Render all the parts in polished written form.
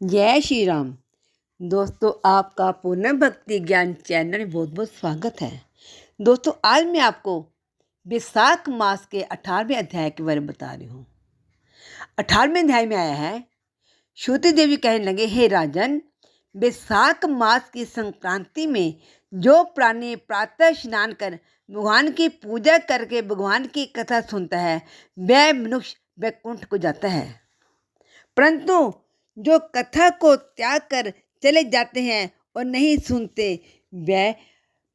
जय श्री राम। दोस्तों, आपका पूर्ण भक्ति ज्ञान चैनल में बहुत बहुत स्वागत है। दोस्तों, आज मैं आपको विशाख मास के 18वें अध्याय के बारे में बता रही हूँ। 18वें अध्याय में आया है, श्रुति देवी कहने लगे, हे राजन, विशाख मास की संक्रांति में जो प्राणी प्रातः स्नान कर भगवान की पूजा करके भगवान की कथा सुनता है वह मनुष्य वैकुंठ को जाता है, परंतु जो कथा को त्याग कर चले जाते हैं और नहीं सुनते वह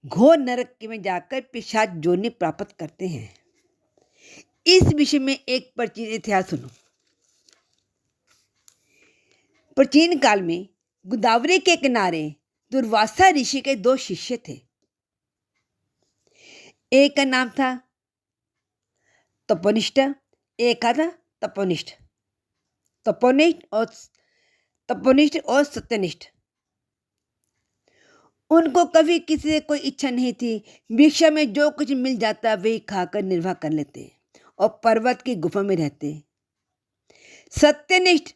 घोर नरक में जाकर पिशाच योनि प्राप्त करते हैं। इस विषय में एक प्राचीन इतिहास सुनो। प्राचीन काल में गोदावरी के किनारे दुर्वासा ऋषि के दो शिष्य थे। एक का नाम था तपोनिष्ठ, एक का था तपोनिष्ठ। तपोनिष्ठ और सत्यनिष्ठ। उनको कभी किसी से कोई इच्छा नहीं थी। भिक्षा में जो कुछ मिल जाता वही खाकर निर्वाह कर लेते और पर्वत की गुफा में रहते। सत्यनिष्ठ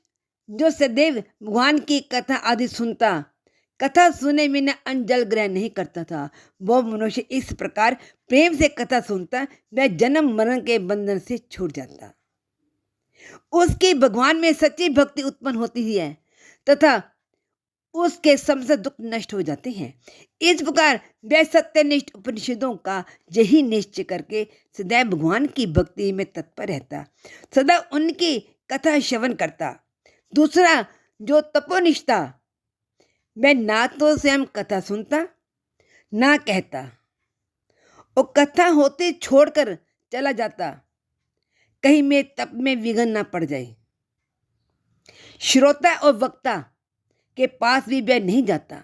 जो सदैव भगवान की कथा आदि सुनता, कथा सुने बिना अन्न जल ग्रहण नहीं करता था, वो मनुष्य इस प्रकार प्रेम से कथा सुनता वह जन्म मरण के बंधन से छूट जाता। उसकी भगवान में सच्ची भक्ति उत्पन्न होती है तथा उसके समस्त दुख नष्ट हो जाते हैं। इस प्रकार वह सत्यनिष्ठ उपनिषदों का यही निश्चय करके सदैव भगवान की भक्ति में तत्पर रहता, सदा उनकी कथा श्रवण करता। दूसरा जो तपोनिष्ठ था वह ना तो स्वयं कथा सुनता ना कहता, और कथा होते छोड़कर चला जाता, कहीं में तप में विघ्न ना पड़ जाए। श्रोता और वक्ता के पास भी वह नहीं जाता।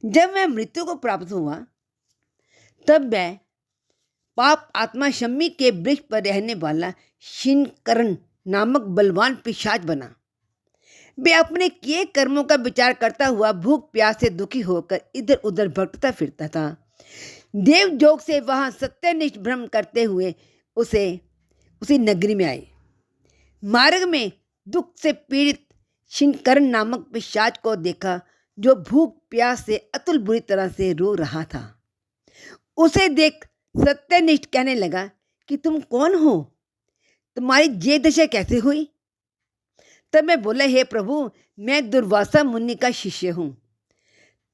जब वह मृत्यु को प्राप्त हुआ तब वह पाप आत्मा शम्मी के वृक्ष पर रहने वाला शिनकरण नामक बलवान पिशाच बना। वह अपने किए कर्मों का विचार करता हुआ भूख प्यास से दुखी होकर इधर उधर भटकता फिरता था। देवयोग से वहां सत्यनिष्ठ भ्रम करते हुए उसी नगरी में आए। मार्ग में दुख से पीड़ित शिनकरण नामक पिशाच को देखा जो भूख प्यास से अतुल बुरी तरह से रो रहा था। उसे देख सत्यनिष्ठ कहने लगा कि तुम कौन हो, तुम्हारी ये दशा कैसे हुई? तब मैं बोला, हे प्रभु, मैं दुर्वासा मुनि का शिष्य हूँ,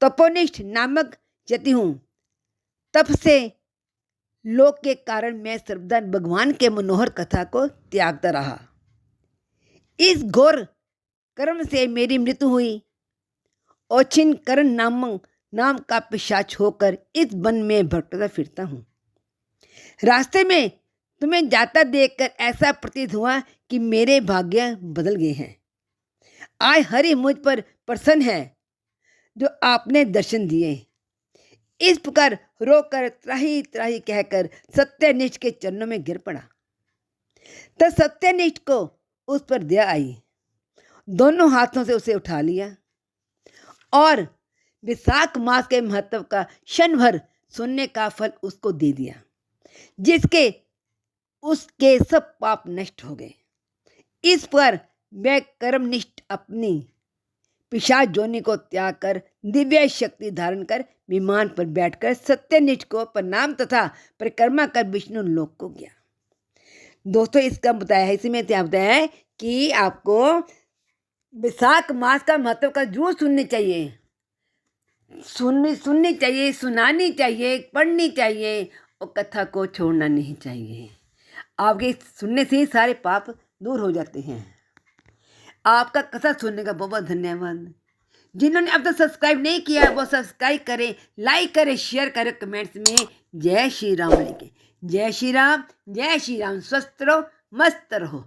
तपोनिष्ठ नामक यति हूँ। तप से लोक के कारण मैं सर्वदा भगवान के मनोहर कथा को त्यागता रहा। इस घोर कर्म से मेरी मृत्यु हुई और शिनकरण नाम का पिशाच होकर इस वन में भटकता फिरता हूँ। रास्ते में तुम्हें जाता देखकर ऐसा प्रतीत हुआ कि मेरे भाग्य बदल गए हैं। आज हरि मुझ पर प्रसन्न है जो आपने दर्शन दिए। इस प्रकार रोकर त्राही त्राही कहकर सत्यनिष्ठ के चरणों में गिर पड़ा। तब सत्यनिष्ठ को उस पर दया आई, दोनों हाथों से उसे उठा लिया और विशाख मास के महत्व का क्षण भर सुनने का फल उसको दे दिया, जिसके उसके सब पाप नष्ट हो गए। इस पर वह कर्मनिष्ठ अपनी पिशाच योनि को त्याग कर दिव्य शक्ति धारण कर विमान पर बैठकर सत्यनिष्ठ को प्रणाम तथा परिक्रमा कर विष्णु लोक को गया। दोस्तों, इसका बताया है, इसमें क्या बताया है कि आपको विशाख मास का महत्व का जरूर सुननी चाहिए, सुननी चाहिए, सुनानी चाहिए, पढ़नी चाहिए और कथा को छोड़ना नहीं चाहिए। आपके सुनने से ही सारे पाप दूर हो जाते हैं। आपका कथा सुनने का बहुत बहुत धन्यवाद। जिन्होंने अब तक सब्सक्राइब नहीं किया वो सब्सक्राइब करें, लाइक करें, शेयर करें, कमेंट्स में जय श्री राम लिखें। जय श्री राम, जय श्री राम। स्वस्थ रहो, मस्त रहो।